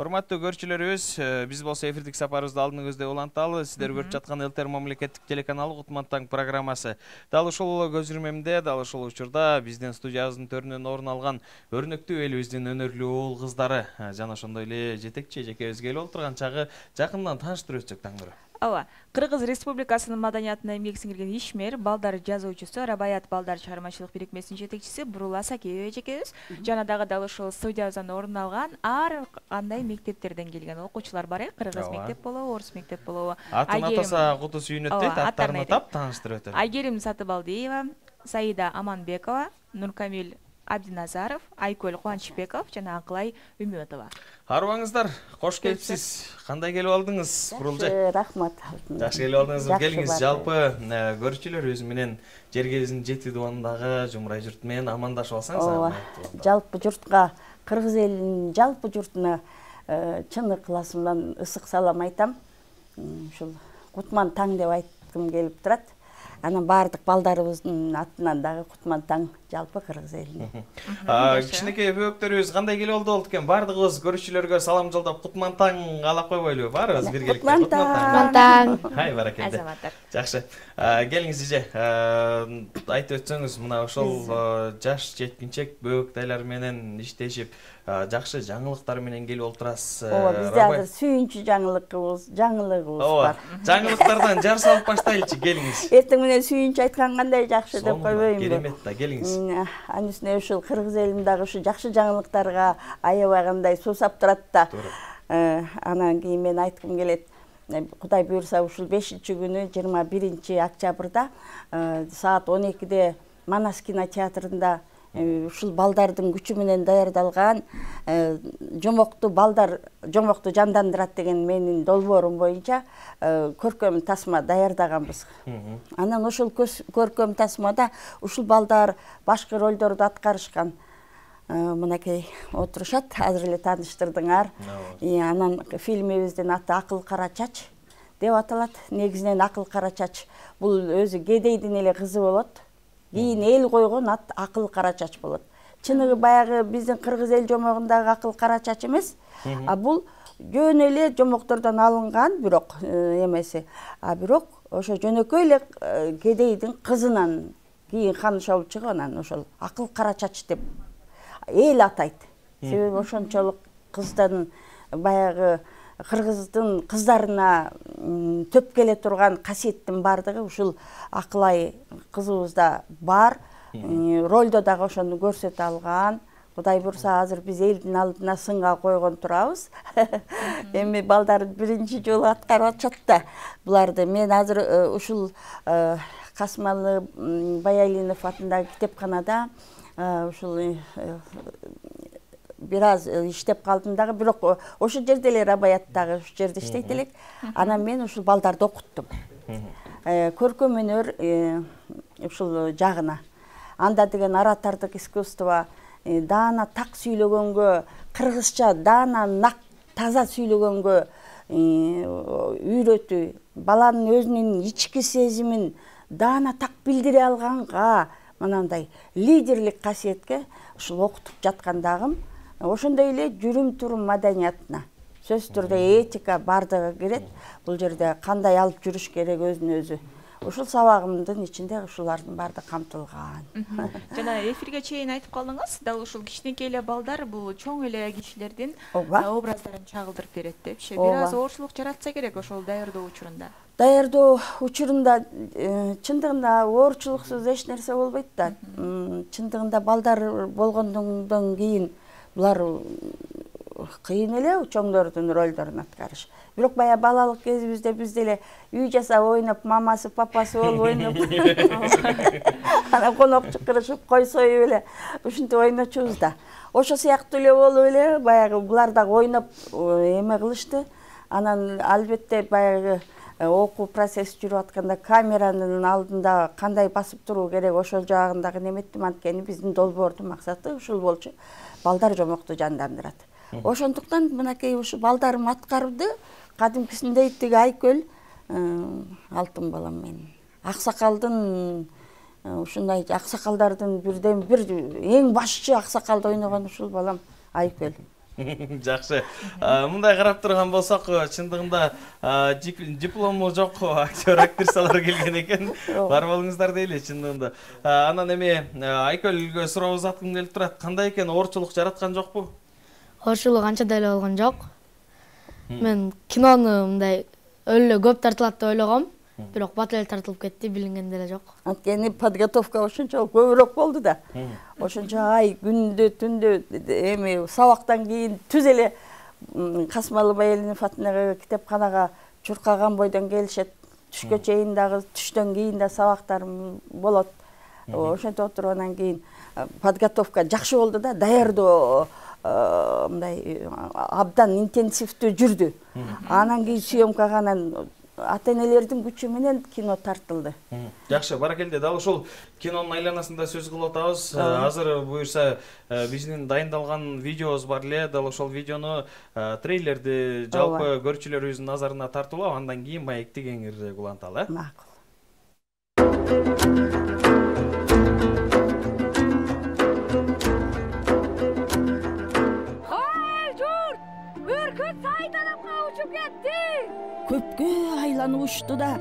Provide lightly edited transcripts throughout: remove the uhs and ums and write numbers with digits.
Урматтуу көрүүчүлөрүбүз, биз болсо эфирдик сапарыбызды алдын көздөй уланталы. Сиздер көрүп жаткан ЛТР мамлекеттик телеканалы Кутман таң программасы. Дал ушул көзүрмемде, дал ушул учурда биздин студиябыздын төрүнөн орун алган өрнөктүү элибиздин өнөрлүү уул кыздары жана ошондой эле жетекчи эжекебиз келип отурган чагы жакындан тааныштырып өтсөк таңдырып. Ооба, Кыргыз Республикасынын маданиятына эмгек сиңирген ишмер, балдар жазуучусу, Рабаят балдар чыгармачылык бирикмесинин жетекчиси Бурула Сакиева эжекебиз. Жана дагы дал ушул студиябыздан орун алган ар кандай мектептерден келген окуучулар бар Кыргыз мектеп болобу, орус мектеп болобу. Атын атаса куту сүйүнөт дейт, аттарын атап тааныштырып өтөлү. Айгерим Сатыбалдиева, Саида Аманбекова, Нуркамил Абдиназаров, Айкөл Кубанычбеков жана Акылай Үмөтова. Арыбаңыздар, кош келипсиз. Кандай келип алдыңыз, Бурулжа? Рахмат. Жакшы келип алдыңызбы? Келиңиз, жалпы көрүүчүлөрүбүз менен жергебиздин жети дубанындагы жумурай журт менен амандашып алсаңыз. Ооба. Жалпы журтка, кыргыз элинин жалпы журтуна чын ыкласымдан ысык салам айтам. Ушул Кутман таң деп айткым келип турат. Анан бардык балдарыбыздын атынан дагы Кутман таң жалпы кыргыз элине. Кичинекей бөөктөрүбүз кандай келип болду экен? Бардыгыбыз көрүүчүлөргө салам жолдоп Кутман таң каалап койбойлубу? Баарыбыз биргеликте Кутман таң. Хай баракелде. Жакшы. Келиңиз эже, айтып өтсөңүз, мына ошол жаш жеткинчек бөөктайлар менен иштешип, жакшы жаңылыктар менен келип олтурасыз. Ооба, бизде азыр сүйүнчү жаңылыгыбыз бар. Жаңылыктардан жар салып баштайлычы, келиңиз. Эртең менен сүйүнчү айткан кандай жакшы деп койбоймунбу? Керемет да, келиңиз. Анын үстүнө ушул кыргыз элинин дагы ушу жакшы жаңылыктарга аябагандай суусап турат да. Анан кийин мен айткым келет. Кудай буйрса ушул 5-күнү 21 октябрда саат 12-де Манас кинотеатрында ушул балдардын күчү менен даярдалган жомокту жандандырат деген менин долбоорум боюнча көркөм тасма даярдаганбыз. Анан ошол көркөм тасмада ушул балдар башкы ролдорду аткарышкан. Мынакей отурушат, азыр эле тааныштырдыңар. Анан фильмибиздин аты Акыл кара чач деп аталат. Негизинен Акыл кара чач бул өзү кедейдин эле кызы болот. Кийин эл койгон ат Акыл кара чач болот. Чыныгы баягы биздин кыргыз эл жомогундагы Акыл кара чач эмес. Бул жөн эле жомоктордон алынган, бирок эмеси. Бирок ошо жөнөкөй эле кедейдин кызынан кийин хан шабып чыгып, анан ошол Акыл кара чач деп эл атайт. Себеби ошончолук кыздын баягы кыргыздын кыздарына төп келе турган касиеттин бардыгы ушул Акылай кызыбызда бар. Ролдо дагы ошону көрсөтө алган. Кудай буйрса азыр биз элдин алдына сынга койгон турабыз. Эми балдар биринчи жолу аткарып атышат да. Буларды мен азыр ушул Касмалы Баялинов атындагы китепканада ушул бир аз иштеп калдым дагы, бирок ошол жерде эле Рабаят дагы ошол жерде иштейт элек. Анан мен ушул балдарды окуттум. Көркөм өнөр ушул жагына. Анда деген оратордук искусство, даана так сүйлөгөнгө, кыргызча даана нак таза сүйлөгөнгө үйрөтүү, баланын өзүнүн ички сезимин даана так билдире алганга, мынандай лидерлик касиетке ушул окутуп жаткандагым, ошондой эле жүрүм-турум маданиятына, сөзсүз түрдө этика бардыгы кирет. Бул жерде кандай алып жүрүш керек өзүн өзү. Ушул сабагымдын ичинде ушулардын баардыгы камтылган. Жана эфирге чейин айтып калдыңыз, дал ушул кичинекей эле балдар бул чоң эле кишилердин образдарын чагылдырып берет депчи. Бир аз оорчулук жаратса керек ошол даярдоо учурунда. Даярдоо учурунда чындыгында оорчулуксуз эч нерсе болбойт да. Чындыгында балдар болгондон кийин булар кыйын эле чоңдордун ролдорун аткарыш. Бирок бая балалык кезибизде биз деле үй жасап ойноп, мамасы, папасы болуп ойноп. Анан конок чакырышып, кой союп эле ушинтип ойночубуз да. Ошо сыяктуу эле болуп эле баягы булар дагы ойноп эме кылышты. Анан албетте баягы окуу процесс жүрүп атканда камеранын алдында кандай басып туруу керек ошол жагындагы неметтим. Анткени биздин долбоордун максаты ушул болчу. Балдар жомокту жандандырат. Ошондуктан мынакей ушу балдарым аткарды, кадимкисиндей тиги Айкөл, алтын балам менин. Аксакалдын ушундай аксакалдардын бирден бир эң башчы аксакалды ойногон ушул балам Айкөл. Жакшы. Мындай карап турган болсок, чындыгында диплому жок актер актрисалар келген экен. Бар болуңуздар дейли чындыгында. Анан эме Айкөлгө суроо узаткым келип турат. Кандай экен, оорчулук жараткан жокпу? Оорчулук анча деле болгон жок. Мен кинону мындай өлө көп тартылат деп ойлогом. Бирок бат эле тартылып кетти, билинген деле жок. Анткени подготовка ошончо көбүрөөк болду да. Ошончо ай күндө түндө эми сабактан кийин түз эле Касымалы Элинов атындагы китепканага чуркаган бойдон келишет. Түшкө чейин дагы, түштөн кийин да сабактарым болот. Ошентип отургандан кийин подготовка жакшы болду да, даярдоо мындай абдан интенсивдүү жүрдү. Анан кийин съемкага анан ата-энелердин күчү менен кино тартылды. Жакшы, баракелде. Дал ошол кинонун айланасында сөз кылып атабыз. Азыр буюрса биздин дайындалган видеобуз бар эле. Дал ошол видеону трейлерди жалпы көрүүчүлөрүбүздүн назарына тартуулап, андан кийин маекти кеңирирээк уланталы. Макул. Көпкө айланып учту да,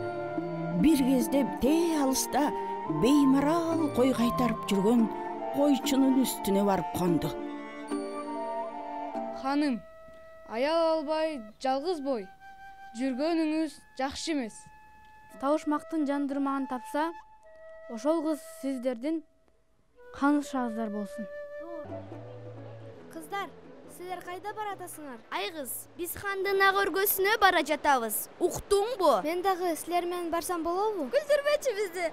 бир кезде тээ алыста беймарал кой кайтарып жүргөн койчунун үстүнө барып конду. Ханым, аял албай жалгыз бой. Жүргөнүңүз жакшы эмес. Табышмактын жандырмагын тапса, ошол кыз сиздердин канышыңыздар болсун. Кыздар, силер кайда баратасыңар? Ай кыз, биз хандын ак өргөсүнө бара жатабыз. Уктуңбу? Мен дагы силер менен барсам болобу? Күлдүрбөчү бизди.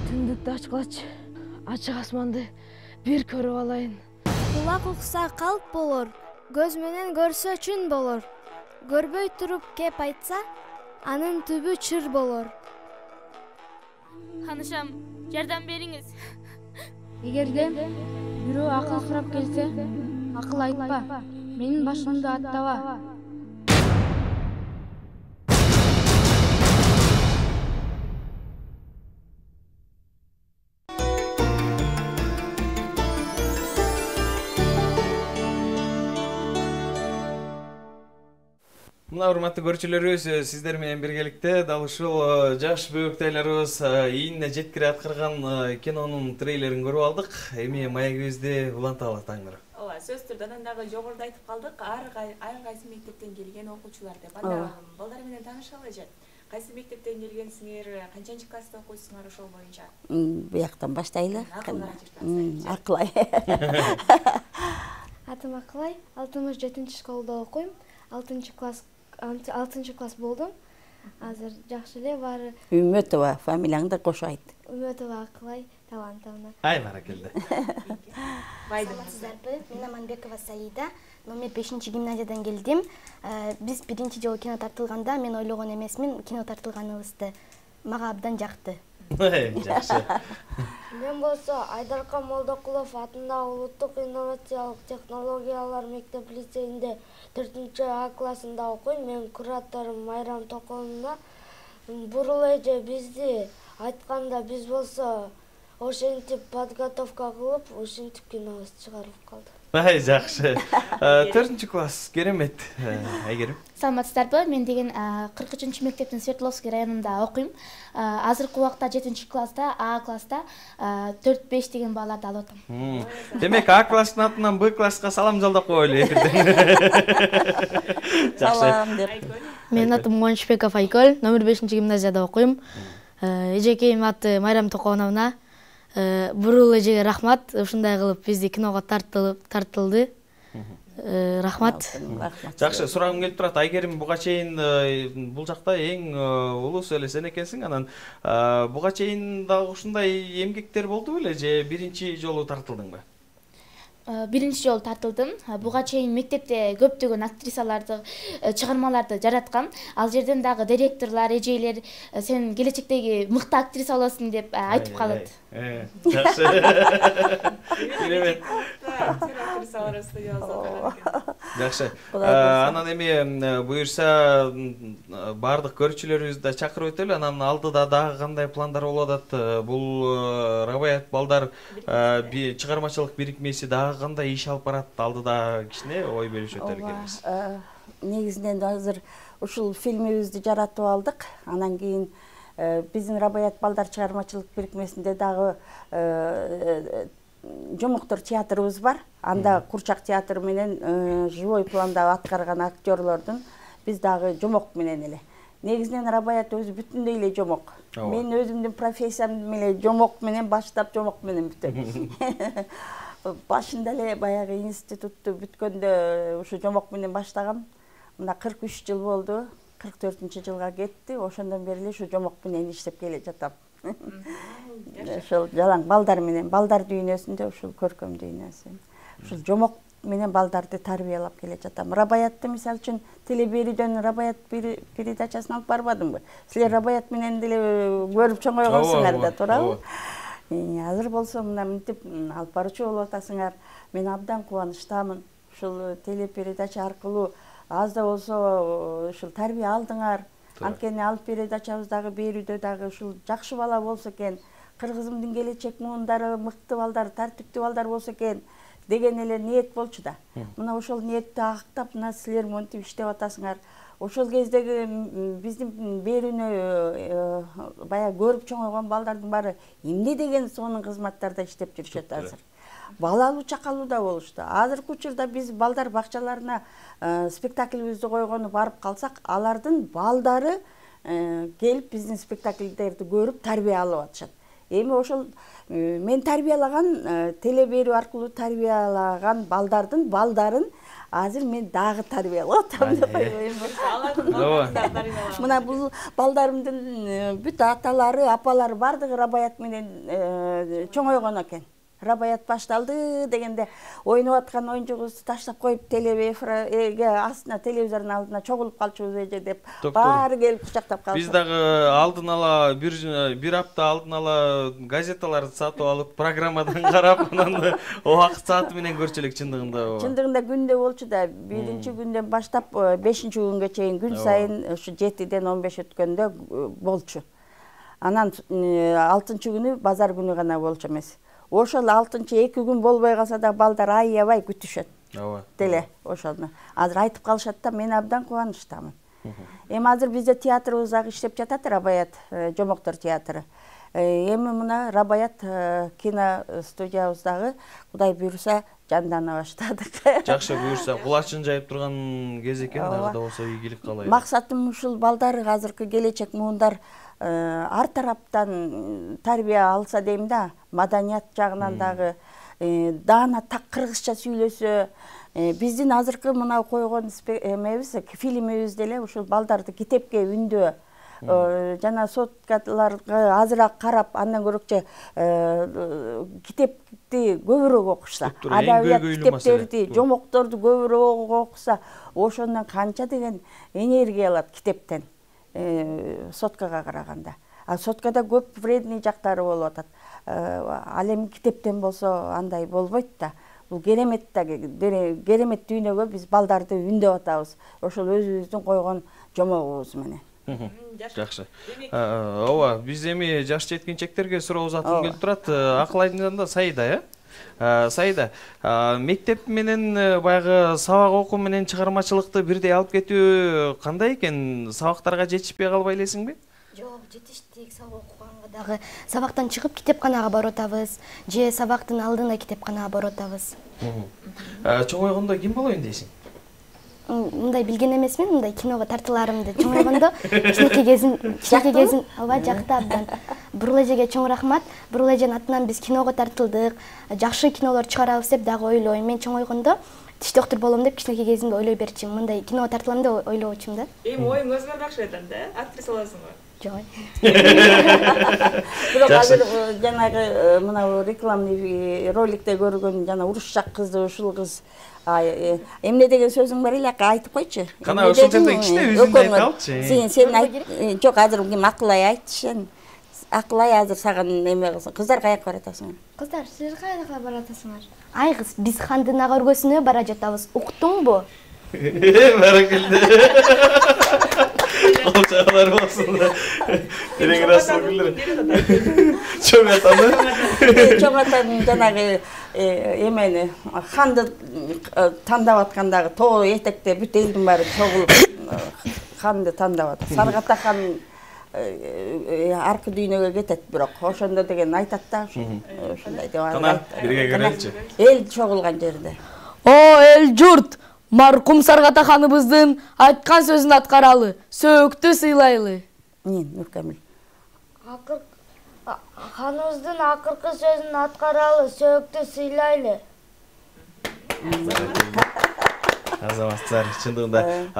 Түндүктү ачкылачы. Ачык асманды бир көрүп алайын. Кулак укса калп болор, көз менен көрсө чүн болор. Көрбөй туруп кеп айтса, анын түбү чыр болор. Ханышам, жардам бериңиз. Эгерде бирөө акыл сурап келсе, акыл айтпа. Менин башымды аттаба. Мына урматтуу көрүүчүлөрүбүз, сиздер менен биргеликте дал ушул жаш бөөктөйлөрүбүз ийине жеткире аткарган кинонун трейлерин көрүп алдык. Эми маегибизди уланталы таңдыр. Ооба, сөз түрдө анан дагы жогоруда айтып калдык, ар кайсы мектептен келген окуучулар деп. Анда балдар менен таанышалы же. Кайсы мектептен келгенсиңер, канчанчы класста окуйсуңар ошол боюнча? Буяктан баштайлы. Акылай. Атым Акылай, 67-чи школда окуйм. 6-чы класс болдум. Азыр жакшы эле баары. Үмөтова, фамилияңды кошо айт. Үмөтова Акылай, талантымна. Ай, баракелде. Саламатсыздарбы? Мен Аманбекова Саида, номер 5-чи гимназиядан келдим. Биз биринчи жолу кино тартылганда мен ойлогон эмесмин, кино тартылганыбызды. Мага абдан жакты. Жакшы. Мен болсо Айдаркан Молдокулов атындагы Улуттук инновациялык технологиялар мектеп-лицейинде 4-А классында окуйм. Мен кураторум Майрам Токонова. Бурул эже бизди айтканда биз болсо ошентип подготовка кылып, ошентип кинобузду чыгарып калдык. Ай, жакшы. 4-чы класс, керемет. Айгерим. Саламатсыздарбы? Мен деген 43-чы мектептин Свердловский районунда окуйм. Азыркы убакта 7-чи класста, А класста 4-5 деген баларды алып атам. Демек, А класстын атынан Б класска салам жолдоп коелу эфирден. Салам деп. Менин атым Мончбеков Айкөл, номер 5-чи гимназияда окуйм. Эжекейим аты Майрам Токоновна. Бурул эжеге рахмат, ушундай кылып бизди киного тартылды. Рахмат. Жакшы, сурагым келип турат. Айгерим, буга чейин бул жакта эң улуусу эле сен экенсиң. Анан буга чейин дагы ушундай эмгектер болду беле же биринчи жолу тартылдыңбы? Биринчи жолу тартылдым. Буга чейин мектепте көптөгөн актрисаларды, чыгармаларды жараткам. Ал жерден дагы директорлор, эжейлер сен келечектеги мыкты актриса болосуң деп айтып калат. Жакшы. Керемет. Жакшы. Анан эми буюрса бардык көрүүчүлөрүбүздү да чакырып өтөлү. Анан алдыда дагы кандай пландар болуп атат? Бул Рабаят балдар чыгармачылык бирикмеси дагы кандай иш алып барат? Алдыда кичине ой бөлүшүп өтөлү экенбиз. Негизинен азыр ушул фильмибизди жаратып алдык. Анан кийин биздин Рабаят балдар чыгармачылык бирикмесинде дагы жомоктор театрыбыз бар. Анда Курчак театры менен живой планда аткарган актерлордун биз дагы жомок менен эле. Негизинен Рабаят өзү бүтүндөй эле жомок. Мен өзүмдүн профессиям менен жомок менен баштап жомок менен бүтөм. Башында эле баягы институтту бүткөндө ушу жомок менен баштагам. Мына 43 жыл болду. 44-жылга кетти. Ошондон бери эле ушу жомок менен иштеп келе жатам. Ошол жалаң балдар менен, балдар дүйнөсүндө ушул көркөм дүйнөсү. Ушул жомок менен балдарды тарбиялап келе жатам. Рабаятты мисалы үчүн телеберүүдөн Рабаят передачасын алып барбадымбы? Силер Рабаят менен деле көрүп чоңойгонсуңар да, туурабы? Азыр болсо мына мынтип алып баруучу болуп атасыңар. Мен абдан кубанычтамын. Ушул телепередача аркылуу аз да болсо ушул тарбия алдыңар. Анткени ал передачабыздагы берүүдө дагы ушул жакшы бала болсо экен, кыргызымдын келечек муундары мыкты балдар, тартиптүү балдар болсо экен деген эле ниет болчу да. Мына ошол ниетти актап, мына силер монтип иштеп атасыңар. Ошол кездеги биздин берүүнү баягы көрүп чоңойгон балдардын баары эмне деген сонун кызматтарда иштеп жүрүшөт азыр. Балалуу чакалуу да болушту. Азыркы учурда биз балдар бакчаларына спектаклибизди койгону барып калсак, алардын балдары келип биздин спектакльдерди көрүп тарбия алып атышат. Эми ошол мен тарбиялаган, теле берүү аркылуу тарбиялаган балдарын азыр мен дагы тарбиялап атам деп ойойм. Мына бул балдарымдын бүт аталары, апалары бардыгы Рабаят менен чоңойгон экен. Рабаят башталды дегенде ойноп аткан оюнчугубузду таштап коюп телевизорге астына телевизордун алдына чогулуп калчубуз эже деп баары келип кучактап калды. Биз дагы алдын ала бир апта алдын ала газеталарды сатып алып программадан карап анан убакыт сааты менен көрчү элек чындыгында. Чындыгында күндө болчу да, биринчи күндөн баштап 5-чи күнгө чейин күн сайын ушу 7-ден 15 өткөндө болчу. Анан 6-чы күнү базар күнү гана болчу эмес. Ошол 6-2 күн болбой калса да балдар аябай күтүшөт. Деле ошону. Азыр айтып калышат да, мен абдан кубанычтамын. Эми азыр бизде театрыбыз дагы иштеп жатат, Рабаят жомоктор театры. Эми мына Рабаят кино студиябыздагы Кудай буйруса жандана баштадык. Жакшы буйруса, кулачын жайып турган кез экен, дагы да болсо ийгилик каалайбыз. Максатым ушул балдар азыркы келечек муундар ар тараптан тарбия алса дейм да, маданият жагынан дагы даана так кыргызча сүйлөсө, биздин азыркы мына койгон эмебиз, фильмибиз деле ушул балдарды китепке үндөө, жана соткаларга азыраак карап, андан көрөкчө китепти көбүрөөк окушса, адабият китептерди, жомокторду көбүрөөк окуса, ошондон канча деген энергия алат китептен. Соткага караганда. Соткада көп вредный жактары болуп атат. Ал эми китептен болсо андай болбойт да. Бул керемет дүйнөгө биз балдарды үндөп атабыз. Ошол өзүбүздүн койгон жомогубуз менен. Жакшы. Ооба, биз эми жаш жеткинчектерге суроо узаткым келип турат. Акыл айдында Саида, Саида, мектеп менен баягы сабак окуу менен чыгармачылыкты бирдей алып кетүү кандай экен? Сабактарга жетишпей калбай элесиңби? Жок, жетиштик. Сабак окуганга дагы сабактан чыгып китепканага барып атабыз, же сабактын алдында китепканага барып атабыз. Чоңойгондо ким болоюн дейсиң? Мындай билген эмесмин, мындай киного тартыларымды. Чоңойгондо кичинекей кезин албай жакты абдан. Бурул эжеге чоң рахмат. Бурул эженин атынан биз киного тартылдык. Жакшы кинолор чыгарабыз деп дагы ойлойм. Мен чоңойгондо тиш доктор болом деп кичинекей кезимде ойлой берчүмүн. Мындай киного тартылам деп ойлобочумун да. Эми оюң өзгөрмөкчү экен да? Актриса болосуңбу? Жок. Бирок азыр жанагы мына рекламный роликте көргөн жана урушчак кызды ушул кыз эмне деген сөзүң бар эле, айтып койчу. Кана ошол жерде кичине өзүңдү айтып алчы. Сен айт. Жок, азыр ким Акылай айтшы. Акылай азыр саган эме кылсын. Кыздар каяка баратасыңар? Кыздар, силер каяка баратасыңар? Ай кыз, биз Хандын ага өргөсүнө бара жатабыз. Уктуңбу? Баракелде. Колчаклар болсун. Терең расыл билдир. Чоң атаны. Чоң атанын жанагы эмени ханды тандап аткандагы тоо этекте бүт элдин баары чогулуп ханды тандап атат. Саргата хан аркы дүйнөгө кетет, бирок ошондо деген айтат да, ушундай деп Кана бирге көрөлүчү. Эл чогулган жерде. О, эл журт, маркум Саргата ханыбыздын айткан сөзүн аткаралы, сөөктү сыйлайлы. Нуркамил. Ханыбыздын акыркы сөзүн аткаралы, сөөктү сыйлайлы. Азаматтар, чындыгында.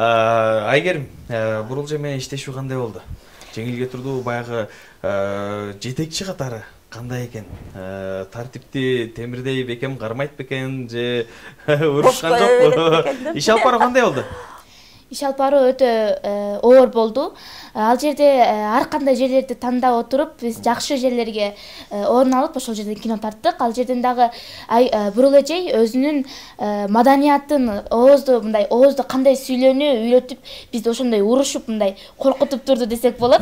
Айгерим, Бурулжа менен иштешүү кандай болду? Жеңилге турду, баягы жетекчи катары кандай экен? Тартипти темирдей бекем кармайт бекен же урушкан жокпу? Иш алып баруу кандай болду? Иш алып баруу өтө оор болду. Ал жерде ар кандай жерлерди тандап отуруп, биз жакшы жерлерге орун алып, ошол жерден кино тарттык. Ал жерден дагы Бурул эжей өзүнүн маданиятын, оозду кандай сүйлөөнү үйрөтүп, бизди ошондой урушуп, мындай коркутуп турду десек болот.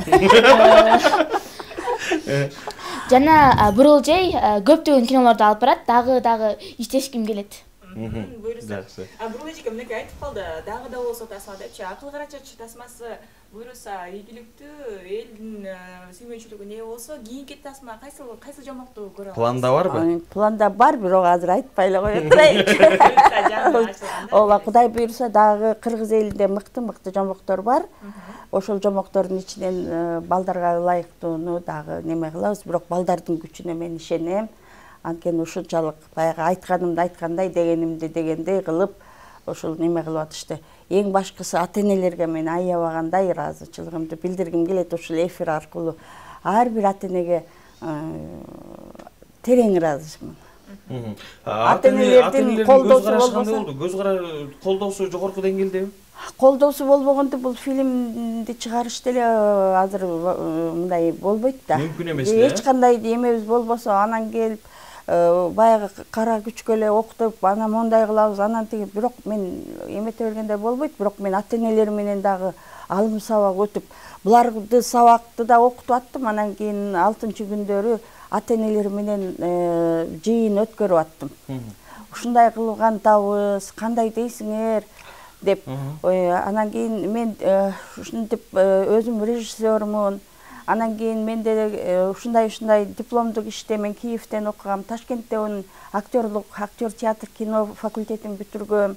Жана Бурул эжей көптөгөн кинолорду алып барат, дагы иштешким келет. Буйруса. Бурул эжеке мынакей айтып калды, дагы да болсо тасма депчи, акыл карачат тасмасы буйруса ийгиликтүү, элдин сүймөнчүлүгүнө ээ болсо, кийинки тасма кайсыл жомокту көрө аласыз? Планда барбы? Планда бар, бирок азыр айтпай эле кое турайын. Ооба, Кудай буйруса дагы кыргыз элинде мыкты жомоктор бар. Ошол жомоктордун ичинен балдарга ылайыктууну дагы неме кылабыз, бирок балдардын күчүнө мен ишенем. Анткени ушунчалык баягы айтканымды айткандай, дегенимди дегендей кылып, ошол неме кылып атышты. Эң башкысы ата-энелерге мен аябагандай ыраазычылыгымды билдиргим келет ушул эфир аркылуу. Ар бир ата-энеге терең ыраазычмын. Ата-энелердин колдоосу болбосо, көз кара колдоосу жогорку деңгээлдеби? Колдоосу болбогондо бул фильмди чыгарыш деле азыр мындай болбойт да. Мүмкүн эмес эле. Эч кандай эмебиз болбосо, анан келип баягы кара күчкө эле октоп, анан мондай кылабыз, анан тиги, бирок мен эмете бергенде болбойт, бирок мен ата-энелер менен дагы алым сабак өтүп, буларды сабакты да окутуп аттым, анан кийин 6-күндөрү ата-энелер менен жыйын өткөрүп аттым. Ушундай кылгандабыз, кандай дейсиңер деп, анан кийин мен ушинтип өзүм режиссермун. Анан кийин менде ушундай дипломдук иште мен Киевден окугам, Ташкентте актер театр кино факультетин бүтүргөм.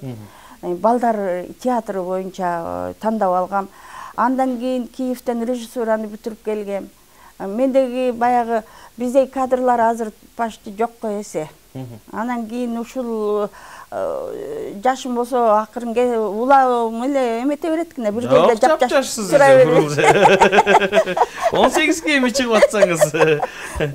Балдар театры боюнча тандап алгам. Андан кийин Киевден режиссураны бүтүрүп келгем. Мендеги баягы биздеги кадрлар азыр почти жокко эсе. Анан кийин ушул жашым болсо акырын улам эле эмете береткине, бир жерде жап-жашсыз тура берет. 18ге эми чыгып атсаңыз.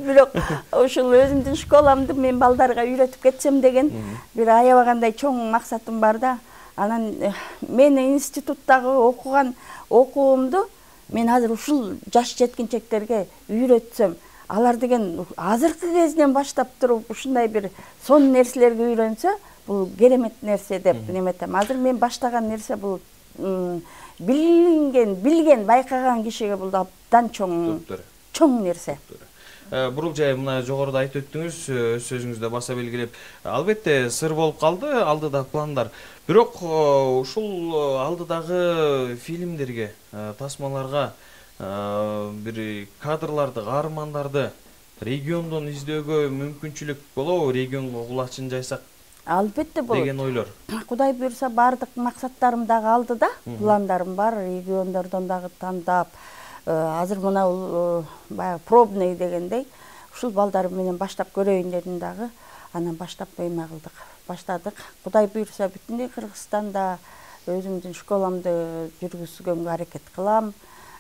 Бирок ушул өзүмдүн школамды мен балдарга үйрөтүп кетсем деген бир аябагандай чоң максатым бар да. Анан мен институттагы окуган окуумду мен азыр ушул жаш жеткинчектерге үйрөтсөм, алар деген азыркы кезинен баштап туруп ушундай бир сонун нерселерге үйрөнсө, бул керемет нерсе деп неметем. Азыр мен баштаган нерсе бул билген, байкаган кишиге бул абдан чоң нерсе. Бурул жай мына жогоруда айтып өттүңүз, өз сөзүңүздө баса белгилеп, албетте сыр болуп калды, алдыда пландар. Бирок ушул алдыдагы фильмдерге, тасмаларга бир кадрларды, каармандарды региондон издөөгө мүмкүнчүлүк болобу, регионго кулачын жайсак? Албетте болот деген ойлор. Кудай буйруса бардык максаттарым дагы алдыда, пландарым бар, региондордон дагы тандап. Азыр мына баягы пробный дегендей, ушул балдар менен баштап көрөйүн дедим дагы, анан баштап эме кылдык, баштадык. Кудай буйруса бүтүндөй Кыргызстанда өзүмдүн школамды жүргүзгөнгө аракет кылам.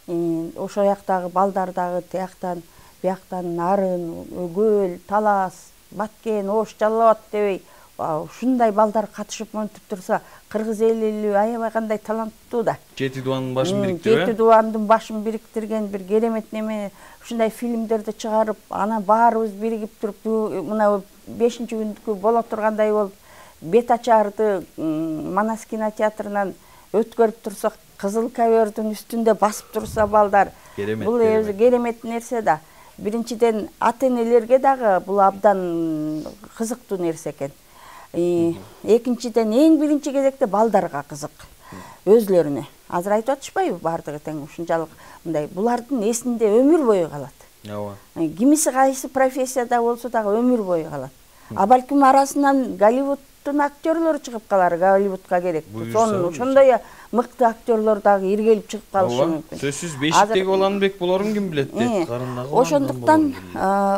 Ошол жактагы балдар дагы тияктан, бияктан Нарын, Өгөл, Талас, Баткен, Ош, Жалал Абад дебей, ушундай балдар катышып монтип турса, кыргыз эли аябай кандай таланттуу да. Жети дубанын башын бириктирип, Жети дубандын башын бириктирген бир керемет неме, ушундай фильмдерди чыгарып, анан баарыбыз биригип туруп, мына 5-күндүкү боло тургандай болуп, бет ачарды Манас кинотеатрынан өткөрүп турсак, кызыл ковёрдун үстүндө басып турса балдар, бул өзү керемет нерсе да. Биринчиден ата-энелерге дагы бул абдан кызыктуу нерсе экен. Экинчиден эң биринчи кезекте балдарга кызык. Өзлөрүнө. Азыр айтып атышпайбы бардыгы тең ушунчалык мындай булардын эсинде өмүр бою калат. Ооба. Кимиси кайсы профессияда болсо дагы өмүр бою калат. А балким арасынан Голливудтун актерлору чыгып калар, Голливудка керек. Ошондой мыкты актерлор дагы иргелип чыгып калышы мүмкүн. Сөзсүз бешиктеги Уланбек болорун ким билет дейт, карындагы.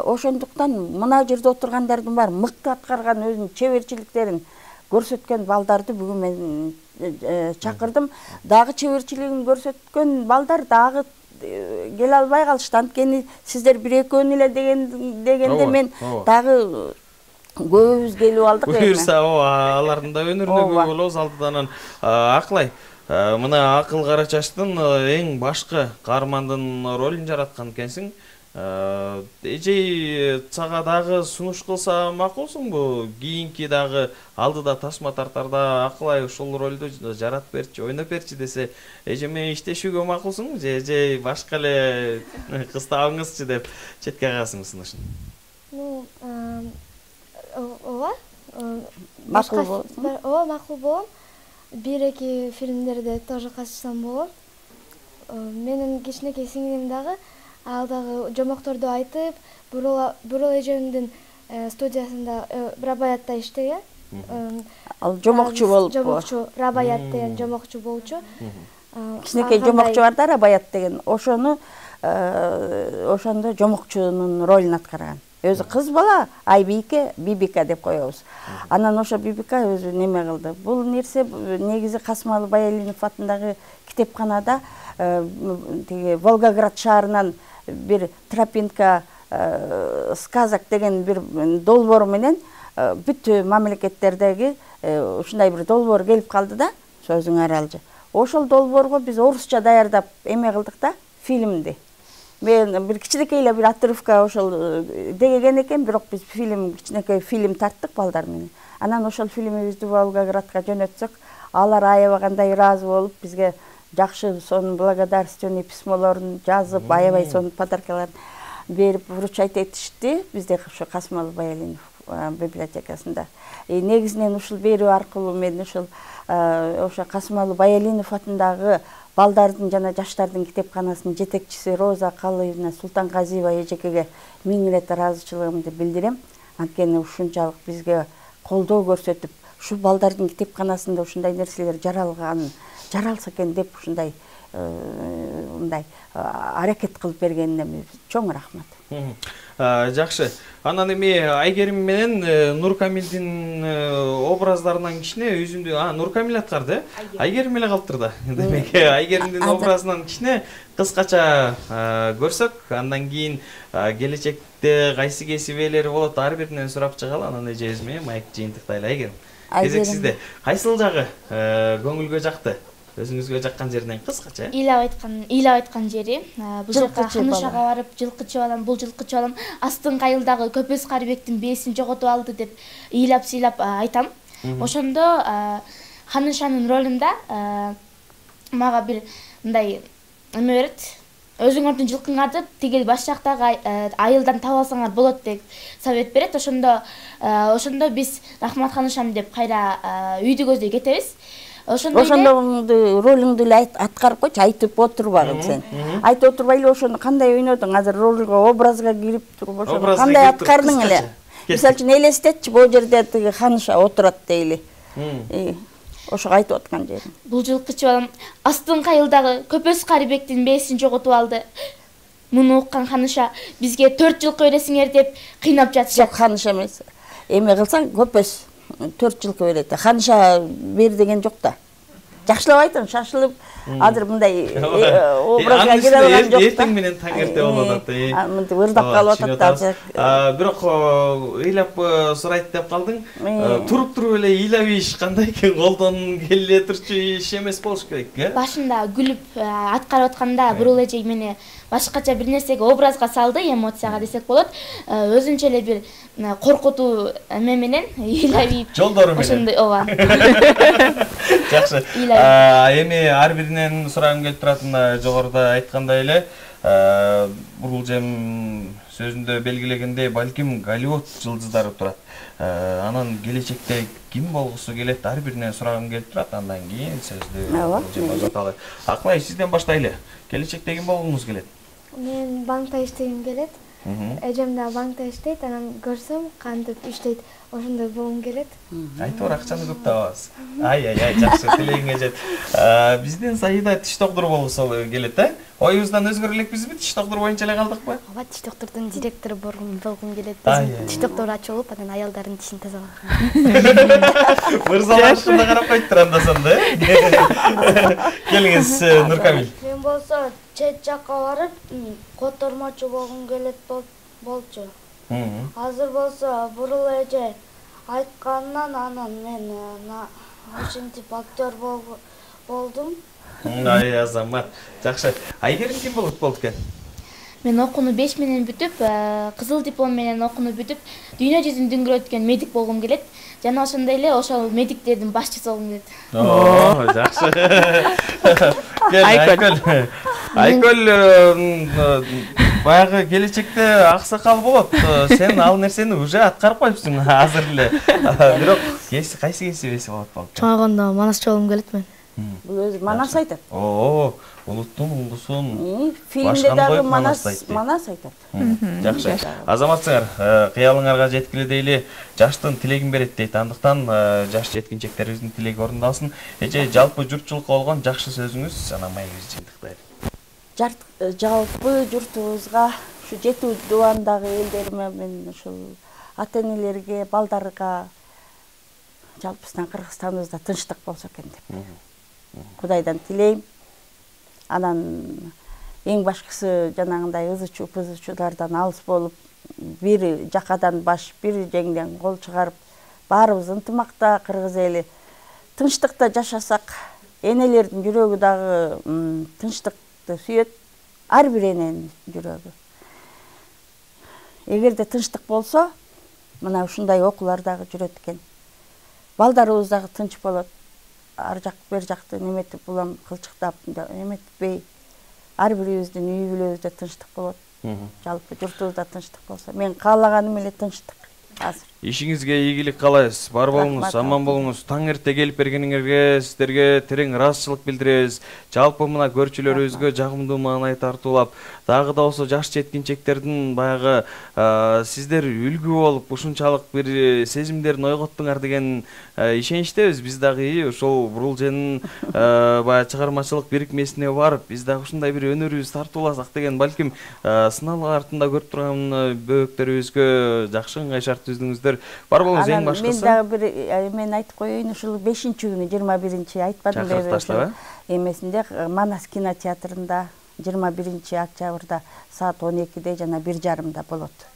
Ошондуктан мына жерде отургандардын баары мыкты аткарган өзүнүн чеберчиликтерин көрсөткөн балдарды бүгүн мен чакырдым. Дагы чеберчилигин көрсөткөн балдар дагы келе албай калышты. Анткени сиздер бир-экөөнү эле дегенде мен дагы көбүбүз келип алдык. Буюрса, алардын да өнөрүнө көп болобуз алдыдан. Аклай, мына Акыл Карачаштын эң башкы каармандын ролун жараткан экенсиң. Эжей сага дагы сунуш кылса макулсуңбу? Кийинки дагы алдыда тасма тартарда Акылай ушул ролду жаратып берчи, ойноп берчи десе, эже менен иштешүүгө макулсуңбу? Же эже башка эле кыз табыңызчы деп четке кагасыңбы сунушун? Ооба. Макул болом. Ооба, макул болом. Бир-эки фильмдерде тоже катышсам болот. Менин кичинекей сиңдим дагы ал дагы жомокторду айтып, Бурул эжемдин студиясында Рабаятта иштеген. Ал жомокчу болуп. Жомокчу, Рабаят деген жомокчу болчу. Кичинекей жомокчу бар да, Рабаят деген. Ошондо жомокчунун ролун аткарган. Өзү кыз бала, Айбике, Бибика деп коебуз. Анан ошо Бибика өзү неме кылды. Бул нерсе негизи Касымалы Баялинов атындагы китепканада тиги Волгоград шаарынан бир тропинка сказок деген бир долбоор менен бүт мамлекеттердеги ушундай бир долбоор келип калды да, сөзүң аралжы. Ошол долбоорго биз орусча даярдап эме кылдык да, фильмди. Мен бир кичинекей эле бир отрывка ошол деген экен, бирок биз кичинекей фильм тарттык балдар менен. Анан ошол фильмибизди Волгоградка жөнөтсөк, алар аябагандай ыраазы болуп, бизге жакшы сонун благодарственный письмолорун жазып, аябай сонун подаркаларын берип вручать этишти бизде ошо Касымалы Баялинов библиотекасында. Негизинен ушул берүү аркылуу мен ушул ошо Касымалы Баялинов атындагы балдардын жана жаштардын китепканасынын жетекчиси Роза Калыевна Султанказиева эжекеге миң ирет ыраазычылыгымды билдирем. Анткени ушунчалык бизге колдоо көрсөтүп, ушул балдардын китепканасында ушундай нерселер жаралса экен деп ушундай мындай аракет кылып бергенине чоң рахмат. Жакшы. Анан эми Айгерим менен Нуркамилдин образдарынан кичине өзүндү Нуркамил аткарды, Айгерим эле калыптыр да. Демек, Айгеримдин образынан кичине кыскача көрсөк, андан кийин келечекте кайсы кесип ээлери болот, ар биринен сурап чыгалы, анан эжебиз менен майк жыйынтыктайлы. Айгерим. Кезек сизде. Кайсыл жагы көңүлгө жакты? Өзүңүзгө жаккан жеринен кыскача. Ыйлап айткан жери. Бул жака Ханышага барып, жылкычы балам, бул жылкычы балам астын кайылдагы Көпөз Карыбектин бээсин жоготуп алды деп ыйлап-сыйлап айтам. Ошондо Ханышанын ролунда мага бир мындай эме берет. Өзүңөрдүн жылкыңарды тигил баш жактагы айылдан таап алсаңар болот деп совет берет. Ошондо биз Рахмат Ханышам деп кайра үйдү көздөй кетебиз. Ошондо ролуңду эле аткарып койчу, айтып отурбагын сен. Айтып отурбай эле ошону кандай ойнодуң? Азыр ролго, образга кирип туруп ошону кандай аткардың эле? Мисалы үчүн элестетчи, бул жерде тиги Ханыша отурат дейли. Ошо айтып аткан жерим. Бул жылкычы балам астын кайылдагы Көпөз Карыбектин бээсин жоготуп алды. Муну уккан Ханыша бизге 4 жылкы бересиңер деп кыйнап жатышат. Жок, Ханыша эмес. Эме кылсаң Көпөз 4 жылкы берет. Ханыша бер деген жок да. жакшылап айтың, шашылып азыр мындай образга кире алган жок. Эртең менен таң эрте болуп атат. Мынтип ырдап калып атат да. Бирок ыйлап сурайт деп калдың. Туруп эле ыйлап иш кандай экен, колдон келе турчу иш эмес болуш керек, э? Башында күлүп аткарып атканда бурул эже мени башкача бир нерсеге образга салды, эмоцияга десек болот. Өзүнчө эле бир коркутуу эме менен ыйлап ийип жолдору менен. Ошондой ооба. Жакшы. Эми ар биринен сурагым келип турат, мына жогоруда айткандай эле, Бурулжем сөзүндө белгилегендей, балким Голливуд жылдыздары турат. Анан келечекте ким болгусу келет, ар биринен сурагым келип турат, андан кийин сөздү узаталы. Акылай, сизден баштайлы. Келечекте ким болгуңуз келет? Мен банкта иштегим келет. Эжем да банкта иштейт, анан көрсөм кантип иштейт, ошондой болгум келет. Айтор, акчаны көп табабыз. Ай, жакшы, тилегиңе жет. Бизден Саида тиш доктуру болгусу келет, э? Оюбуздан өзгөрө элекпизби? Тиш доктуру боюнча эле калдыкпы? Ооба, тиш доктордун директору болгум келет. Тиш доктору ачылып, анан аялдардын тишин тазалаган. Мырзалар ушунда карап койтур анда-санда, э? Келиңиз, Нуркамил. Мен болсо чет жакка барып, котормочу болгум келет болчу. Азыр болсо бурул эже айткандан анан мен ошентип актер болдум. Ай, Азамат. Жакшы. Айгерим ким болду экен? Мен окууну 5 менен бүтүп, кызыл диплом менен окууну бүтүп, дүйнө жүзүн дүңгүрөткөн медик болгум келет. Жана ошондой эле ошол медиктердин башчысы болгум келет. О, жакшы. Айкөл, баягы келечекте аксакал болот. Сен ал нерсени уже аткарып коюпсуң азыр эле. Бирок кайсы кесибеси болот? Чоңойгондо манасчы болгум келет мен. Бул өзү манас айтат. О, улуттун уңдусун. Фильмде дагы манас айтат. Жакшы. Азаматсыңар, кыялыңарга жеткиле дейли, жаштын тилегин берет дейт. Андыктан жаш жеткинчектерибиздин тилеги орундалсын. Эже жалпы журтчулукка болгон жакшы сөзүңүз, анан майыбыз жыйынтыктайлы. Жалпы журтубузга, ушу жетүү дубандагы элдериме мен ушул ата-энелерге, балдарга, жалпысынан Кыргызстаныбызда тынчтык болсо экен деп. Кудайдан тилейм. Анан эң башкысы жанагындай ызычуу-пызычуулардан алыс болуп, бир жакадан баш, бир жеңден кол чыгарып, баарыбыз ынтымакта кыргыз эли тынчтыкта жашасак, энелердин жүрөгү дагы тынчтыкты сүйөт, ар бир эненин жүрөгү. Эгерде тынчтык болсо, мына ушундай окуулар дагы жүрөт экен. Балдарыбыз дагы тынч болот. Ар жак бер жакты неметип улам кылчыктап неметпей, ар бирибиздин үй бүлөбүздө тынчтык болот. Жалпы журтубузда тынчтык болсо, мен каалаганым эле тынчтык азыр. Ишиңизге ийгилик каалайбыз. Бар болуңуз, аман болуңуз. Таң эрте келип бергениңерге сиздерге терең ыраазычылык билдиребиз. Жалпы мына көрчүлөрүбүзгө жагымдуу маанай тартуулап, дагы да болсо жаш жеткинчектердин баягы сиздер үлгү болуп, ушунчалык бир сезимдерин ойготтуңар деген ишеничтебиз. Биз дагы ошол Бурулженин баягы чыгармачылык бирикмесине барып, биз дагы ушундай бир өнөрүбүз тартууласак деген, балким сынал артында көрүп турган бөөктөрүбүзгө жакшы ыңгай шарт түздүңүздөр. Бар болуңуз, эң башкысы. Мен дагы бир мен айтып коеюн, ушул 5-күнү 21-чи айтпадым беле. Эмесинде Манас кинотеатрында 21-октябрда саат 12-де жана 1:30 болот.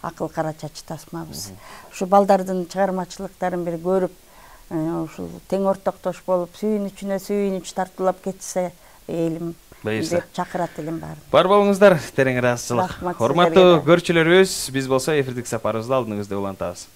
Акыл кара чачы тасмабыз. Ушу балдардын чыгармачылыктарын бир көрүп, ушул тең ортоктош болуп, сүйүнүч тартуулап кетсе элим деп чакырат элем баарын. Бар болуңуздар, терең ыраазычылык. Урматтуу көрчүлөрүбүз, биз болсо эфирдик сапарыбызды алдыңызда улантабыз.